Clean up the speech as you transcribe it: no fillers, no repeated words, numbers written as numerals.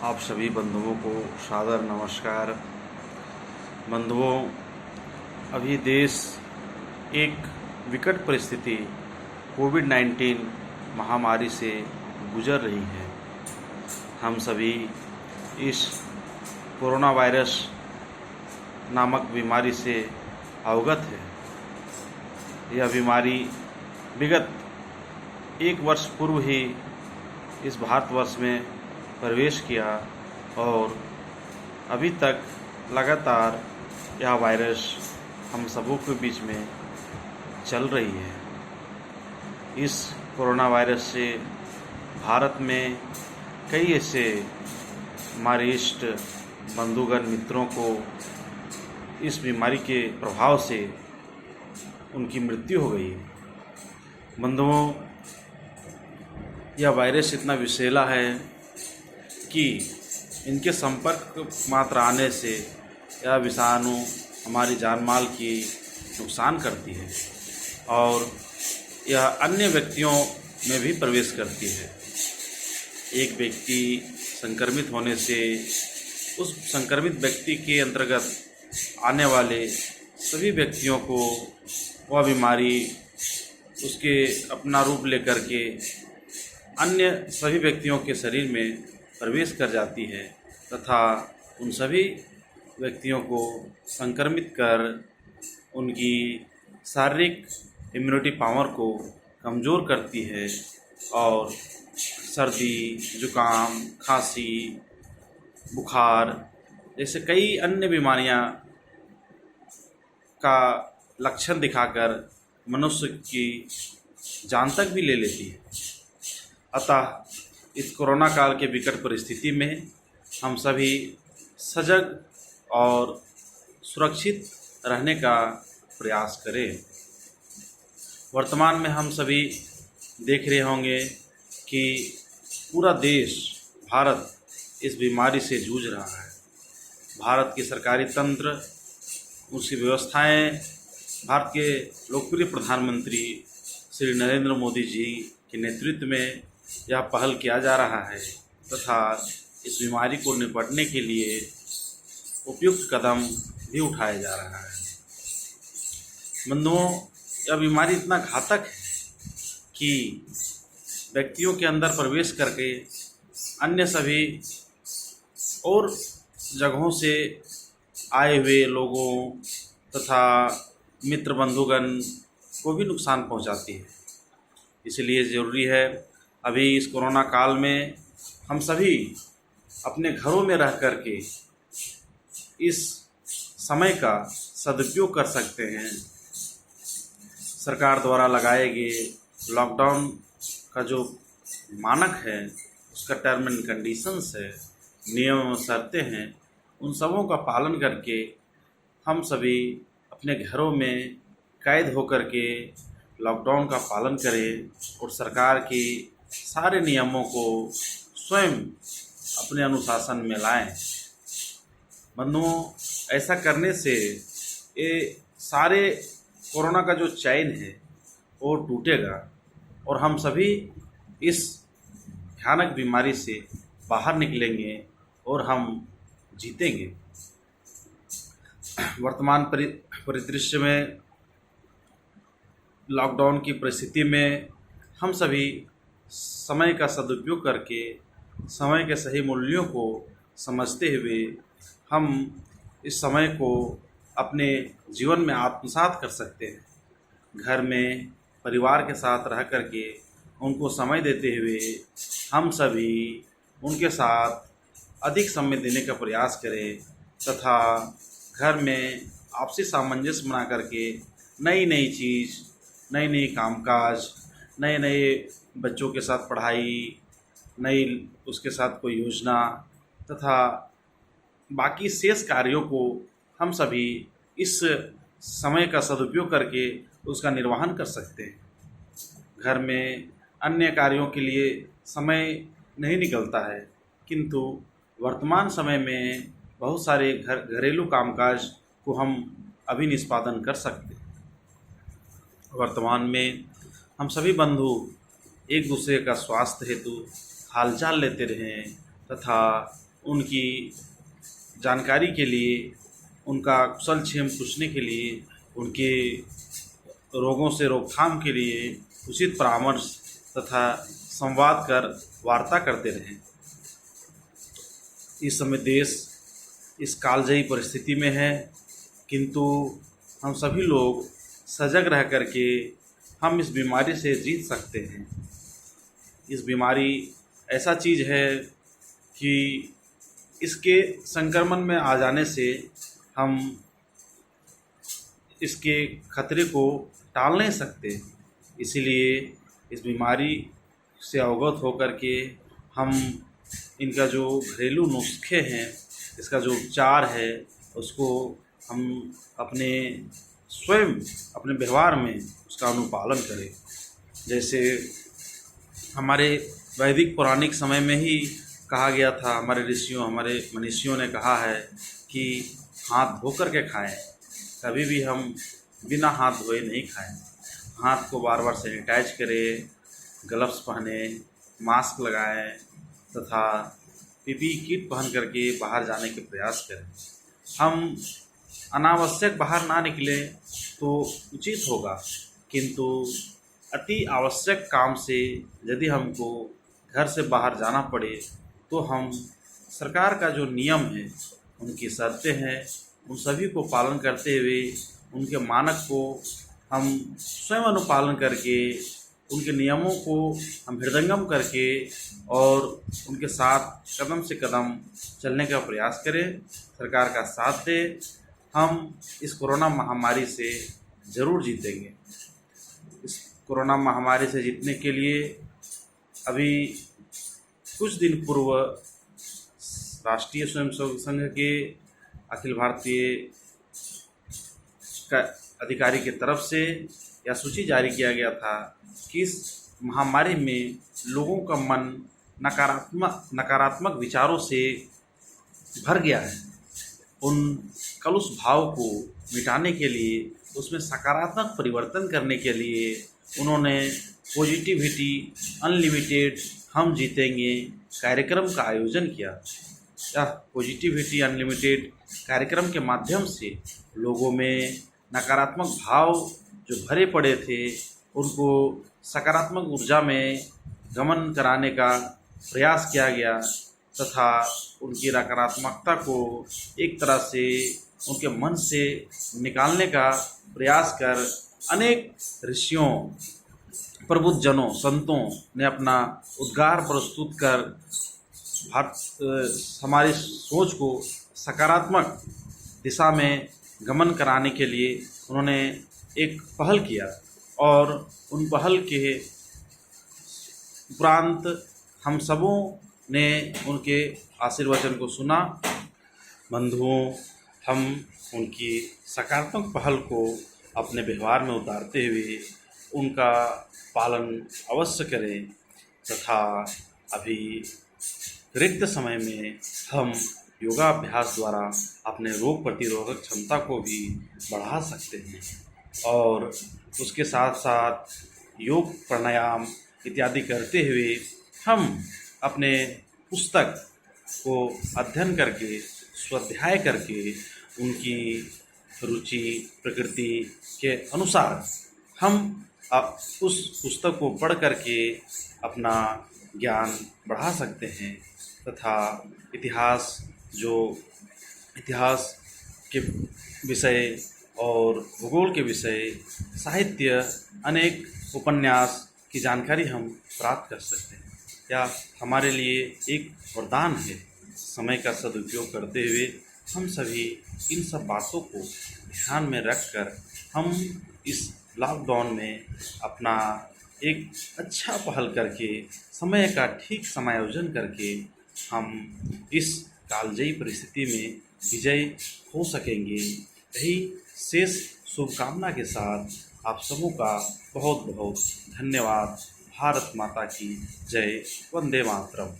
आप सभी बंधुओं को सादर नमस्कार। बंधुओं, अभी देश एक विकट परिस्थिति कोविड-19 महामारी से गुजर रही है। हम सभी इस कोरोना वायरस नामक बीमारी से अवगत है। यह बीमारी विगत 1 वर्ष पूर्व ही इस भारतवर्ष में प्रवेश किया और अभी तक लगातार यह वायरस हम सबों के बीच में चल रही है। इस कोरोना वायरस से भारत में कई ऐसे हमारे इष्ट बंधुगण मित्रों को इस बीमारी के प्रभाव से उनकी मृत्यु हो गई। बंधुओं, यह वायरस इतना विषैला है कि इनके संपर्क मात्र आने से यह विषाणु हमारी जान माल की नुकसान करती है और यह अन्य व्यक्तियों में भी प्रवेश करती है। एक व्यक्ति संक्रमित होने से उस संक्रमित व्यक्ति के अंतर्गत आने वाले सभी व्यक्तियों को वह बीमारी उसके अपना रूप लेकर के अन्य सभी व्यक्तियों के शरीर में प्रवेश कर जाती है तथा उन सभी व्यक्तियों को संक्रमित कर उनकी शारीरिक इम्यूनिटी पावर को कमज़ोर करती है और सर्दी, जुकाम, खांसी, बुखार जैसे कई अन्य बीमारियां का लक्षण दिखाकर मनुष्य की जान तक भी ले लेती है। अतः इस कोरोना काल के विकट परिस्थिति में हम सभी सजग और सुरक्षित रहने का प्रयास करें। वर्तमान में हम सभी देख रहे होंगे कि पूरा देश, भारत इस बीमारी से जूझ रहा है। भारत की सरकारी तंत्र, उसकी व्यवस्थाएं, भारत के लोकप्रिय प्रधानमंत्री श्री नरेंद्र मोदी जी के नेतृत्व में यह पहल किया जा रहा है तथा इस बीमारी को निपटने के लिए उपयुक्त कदम भी उठाया जा रहा है। बंधुओं, यह बीमारी इतना घातक है कि व्यक्तियों के अंदर प्रवेश करके अन्य सभी और जगहों से आए हुए लोगों तथा मित्र बंधुगण को भी नुकसान पहुंचाती है। इसलिए ज़रूरी है अभी इस कोरोना काल में हम सभी अपने घरों में रह कर के इस समय का सदुपयोग कर सकते हैं। सरकार द्वारा लगाए गए लॉकडाउन का जो मानक है, उसका टर्म एंड कंडीशंस है, नियम एवं शर्तें हैं, उन सबों का पालन करके हम सभी अपने घरों में कैद होकर के लॉकडाउन का पालन करें और सरकार की सारे नियमों को स्वयं अपने अनुशासन में लाएं। बंधुओं, ऐसा करने से ये सारे कोरोना का जो चैन है वो टूटेगा और हम सभी इस भयानक बीमारी से बाहर निकलेंगे और हम जीतेंगे। वर्तमान परिदृश्य में लॉकडाउन की परिस्थिति में हम सभी समय का सदुपयोग करके समय के सही मूल्यों को समझते हुए हम इस समय को अपने जीवन में आत्मसात कर सकते हैं। घर में परिवार के साथ रह करके उनको समय देते हुए हम सभी उनके साथ अधिक समय देने का प्रयास करें तथा घर में आपसी सामंजस्य बना करके नई नई चीज़, नई नई कामकाज, नए नए बच्चों के साथ पढ़ाई, नई उसके साथ कोई योजना तथा बाकी शेष कार्यों को हम सभी इस समय का सदुपयोग करके उसका निर्वहन कर सकते हैं। घर में अन्य कार्यों के लिए समय नहीं निकलता है, किंतु वर्तमान समय में बहुत सारे घरेलू कामकाज को हम अभी निष्पादन कर सकते हैं। वर्तमान में हम सभी बंधु एक दूसरे का स्वास्थ्य हेतु हालचाल लेते रहें तथा उनकी जानकारी के लिए, उनका कुशल क्षेम पूछने के लिए, उनके रोगों से रोकथाम के लिए उचित परामर्श तथा संवाद कर वार्ता करते रहें। इस समय देश इस कालजयी परिस्थिति में है, किंतु हम सभी लोग सजग रह करके हम इस बीमारी से जीत सकते हैं। इस बीमारी ऐसा चीज़ है कि इसके संक्रमण में आ जाने से हम इसके खतरे को टाल नहीं सकते। इसीलिए इस बीमारी से अवगत होकर के हम इनका जो घरेलू नुस्खे हैं, इसका जो उपचार है, उसको हम अपने स्वयं अपने व्यवहार में उसका अनुपालन करें। जैसे हमारे वैदिक पौराणिक समय में ही कहा गया था, हमारे ऋषियों, हमारे मनीषियों ने कहा है कि हाथ धो कर के खाएं। कभी भी हम बिना हाथ धोए नहीं खाएं। हाथ को बार बार सैनिटाइज करें, ग्लव्स पहने, मास्क लगाएं तथा पीपीई किट पहन करके बाहर जाने के प्रयास करें। हम अनावश्यक बाहर ना निकलें तो उचित होगा, किंतु अति आवश्यक काम से यदि हमको घर से बाहर जाना पड़े तो हम सरकार का जो नियम है, उनकी शर्तें हैं, उन सभी को पालन करते हुए उनके मानक को हम स्वयं अनुपालन करके, उनके नियमों को हम हृदयंगम करके और उनके साथ कदम से कदम चलने का प्रयास करें, सरकार का साथ दें। हम इस कोरोना महामारी से ज़रूर जीतेंगे। इस कोरोना महामारी से जीतने के लिए अभी कुछ दिन पूर्व राष्ट्रीय स्वयंसेवक संघ के अखिल भारतीय का अधिकारी की तरफ से यह सूची जारी किया गया था कि इस महामारी में लोगों का मन नकारात्मक विचारों से भर गया है। उन कलुष भाव को मिटाने के लिए, उसमें सकारात्मक परिवर्तन करने के लिए उन्होंने पॉजिटिविटी अनलिमिटेड हम जीतेंगे कार्यक्रम का आयोजन किया। यह पॉजिटिविटी अनलिमिटेड कार्यक्रम के माध्यम से लोगों में नकारात्मक भाव जो भरे पड़े थे, उनको सकारात्मक ऊर्जा में गमन कराने का प्रयास किया गया तथा उनकी नकारात्मकता को एक तरह से उनके मन से निकालने का प्रयास कर अनेक ऋषियों, प्रबुद्ध जनों, संतों ने अपना उद्गार प्रस्तुत कर हमारी सोच को सकारात्मक दिशा में गमन कराने के लिए उन्होंने एक पहल किया और उन पहल के उपरांत हम सबों ने उनके आशीर्वचन को सुना। बंधुओं, हम उनकी सकारात्मक पहल को अपने व्यवहार में उतारते हुए उनका पालन अवश्य करें तथा अभी रिक्त समय में हम योगाभ्यास द्वारा अपने रोग प्रतिरोधक क्षमता को भी बढ़ा सकते हैं और उसके साथ साथ योग प्राणायाम इत्यादि करते हुए हम अपने पुस्तक को अध्ययन करके, स्वाध्याय करके, उनकी रुचि प्रकृति के अनुसार हम उस पुस्तक को पढ़ करके अपना ज्ञान बढ़ा सकते हैं तथा इतिहास के विषय और भूगोल के विषय, साहित्य, अनेक उपन्यास की जानकारी हम प्राप्त कर सकते हैं। यह हमारे लिए एक वरदान है। समय का सदुपयोग करते हुए हम सभी इन सब बातों को ध्यान में रखकर हम इस लॉकडाउन में अपना एक अच्छा पहल करके, समय का ठीक समायोजन करके हम इस कालजयी परिस्थिति में विजय हो सकेंगे। यही शेष शुभकामना के साथ आप सबों का बहुत बहुत धन्यवाद। भारत माता की जय। वंदे मातरम।